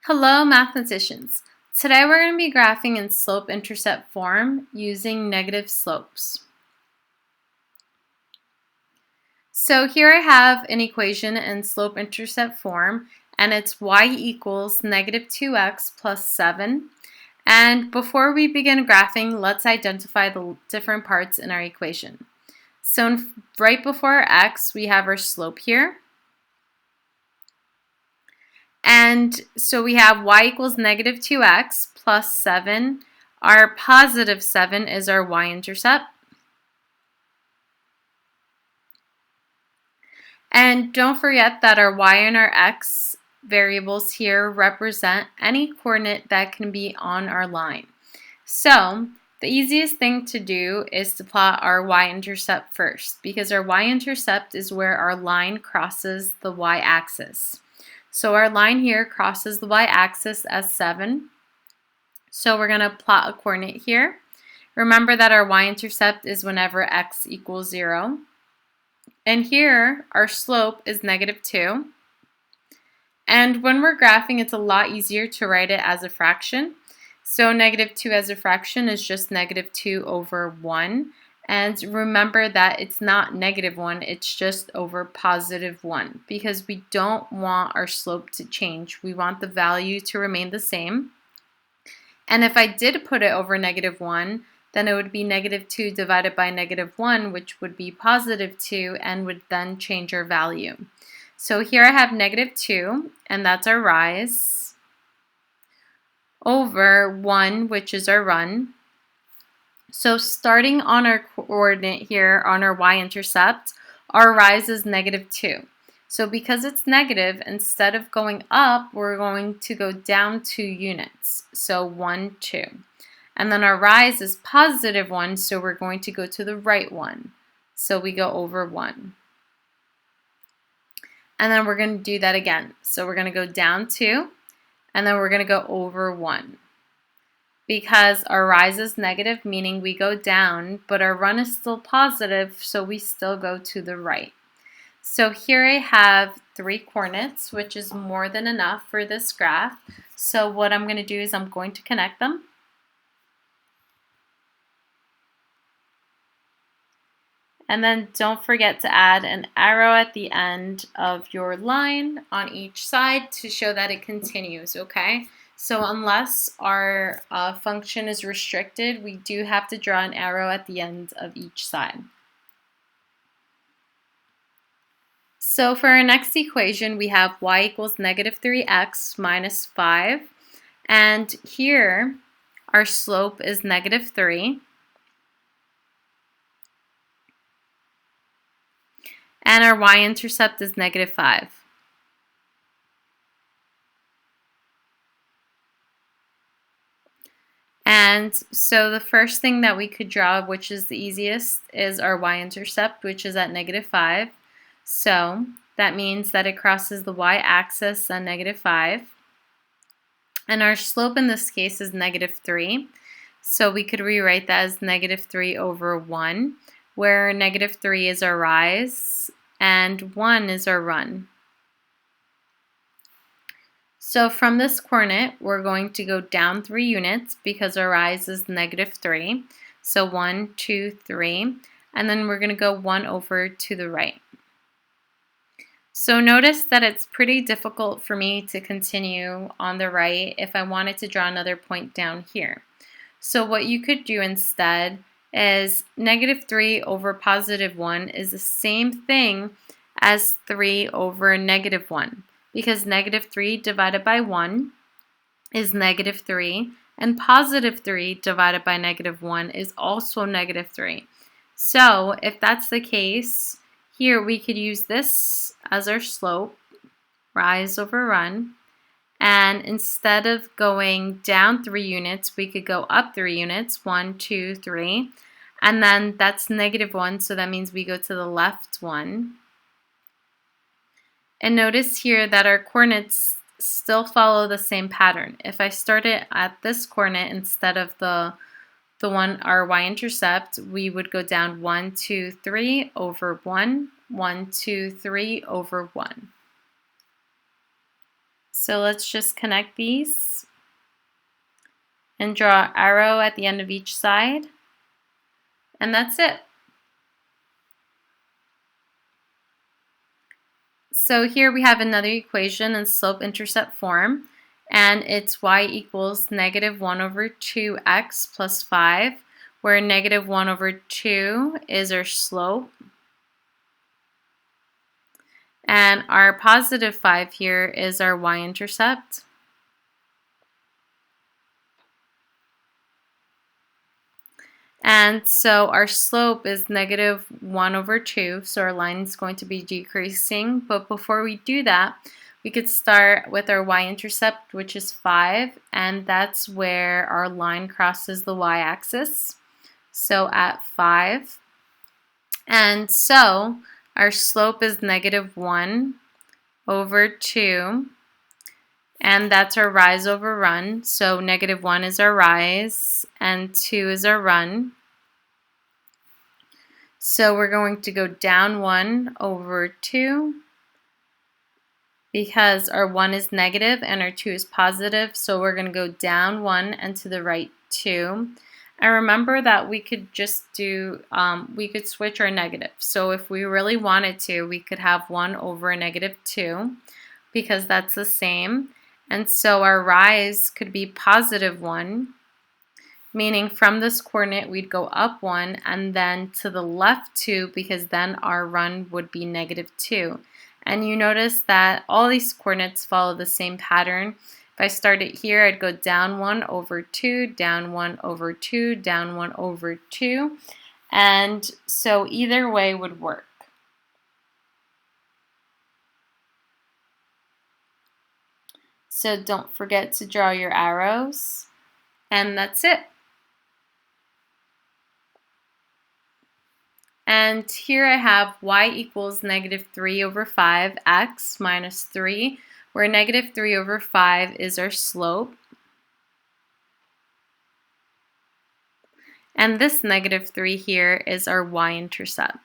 Hello, mathematicians. Today we're going to be graphing in slope-intercept form using negative slopes. So here I have an equation in slope-intercept form, and it's y equals negative 2x plus 7. And before we begin graphing, let's identify the different parts in our equation. So right before x, we have our slope here. And so we have y equals negative 2x plus 7. Our positive 7 is our y-intercept. And don't forget that our y and our x variables here represent any coordinate that can be on our line. So the easiest thing to do is to plot our y-intercept first, because our y-intercept is where our line crosses the y-axis. So our line here crosses the y-axis as 7. So we're going to plot a coordinate here. Remember that our y-intercept is whenever x equals 0. And here, our slope is negative 2. And when we're graphing, it's a lot easier to write it as a fraction. So negative 2 as a fraction is just negative 2 over 1. And remember that it's not negative 1, it's just over positive 1, because we don't want our slope to change. We want the value to remain the same. And if I did put it over negative 1, then it would be negative 2 divided by negative 1, which would be positive 2, and would then change our value. So here I have negative 2, and that's our rise, over 1, which is our run. So starting on our coordinate here on our y-intercept, our rise is negative 2. So because it's negative, instead of going up, we're going to go down 2 units. So 1, 2. And then our rise is positive 1, so we're going to go to the right 1. So we go over 1. And then we're going to do that again. So we're going to go down 2, and then we're going to go over 1. Because our rise is negative, meaning we go down, but our run is still positive, so we still go to the right. So here I have 3 coordinates, which is more than enough for this graph. So what I'm going to do is I'm going to connect them. And then don't forget to add an arrow at the end of your line on each side to show that it continues, okay? So unless our function is restricted, we do have to draw an arrow at the end of each side. So for our next equation, we have y equals negative 3x minus 5. And here, our slope is negative 3. And our y-intercept is negative 5. And so the first thing that we could draw, which is the easiest, is our y-intercept, which is at negative 5. So that means that it crosses the y-axis at negative 5. And our slope in this case is negative 3. So we could rewrite that as negative 3 over 1, where negative 3 is our rise and 1 is our run. So from this coordinate, we're going to go down 3 units because our rise is negative 3. So 1, 2, 3, and then we're going to go 1 over to the right. So notice that it's pretty difficult for me to continue on the right if I wanted to draw another point down here. So what you could do instead is negative 3 over positive 1 is the same thing as 3 over negative 1. Because negative 3 divided by 1 is negative 3, and positive 3 divided by negative 1 is also negative 3. So if that's the case, here we could use this as our slope, rise over run, and instead of going down 3 units, we could go up 3 units, 1, 2, 3, and then that's negative 1, so that means we go to the left 1. And notice here that our coordinates still follow the same pattern. If I started at this coordinate instead of the one, our y-intercept, we would go down 1, 2, 3 over 1, 1, 2, 3 over 1. So let's just connect these and draw an arrow at the end of each side, and that's it. So here we have another equation in slope-intercept form, and it's y equals -1/2x plus 5, where -1/2 is our slope, and our +5 here is our y-intercept. And so our slope is -1/2, so our line is going to be decreasing. But before we do that, we could start with our y-intercept, which is 5, and that's where our line crosses the y-axis. So at 5. And so our slope is -1/2, and that's our rise over run. So -1 is our rise, and 2 is our run. So we're going to go down 1/2 because our 1 is negative and our 2 is positive. So we're going to go down 1 and to the right 2. And remember that we could just do, we could switch our negative. So if we really wanted to, we could have 1 over a -2 because that's the same. And so our rise could be +1, meaning from this coordinate we'd go up 1 and then to the left 2, because then our run would be -2. And you notice that all these coordinates follow the same pattern. If I started here, I'd go down 1/2, down 1/2, down 1/2, and so either way would work. So don't forget to draw your arrows, and that's it. And here I have y equals -3/5x minus 3, where -3/5 is our slope. And this -3 here is our y-intercept.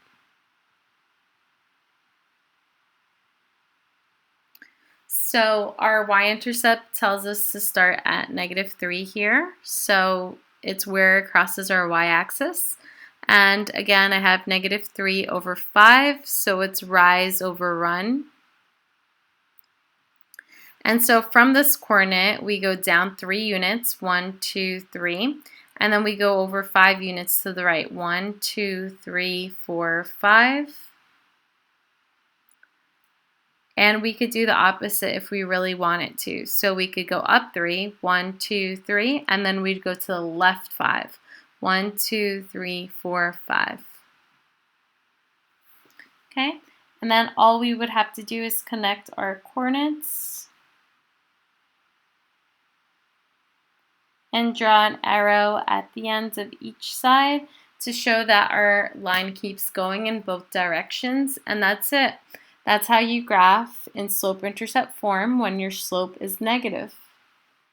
So our y-intercept tells us to start at -3 here. So it's where it crosses our y-axis. And again, I have -3/5, so it's rise over run. And so from this coordinate, we go down 3 units, 1, 2, 3, and then we go over 5 units to the right, 1, 2, 3, 4, 5. And we could do the opposite if we really wanted to. So we could go up 3, 1, 2, 3, and then we'd go to the left 5, 1, 2, 3, 4, 5. Okay, and then all we would have to do is connect our coordinates and draw an arrow at the ends of each side to show that our line keeps going in both directions, and that's it. That's how you graph in slope-intercept form when your slope is negative.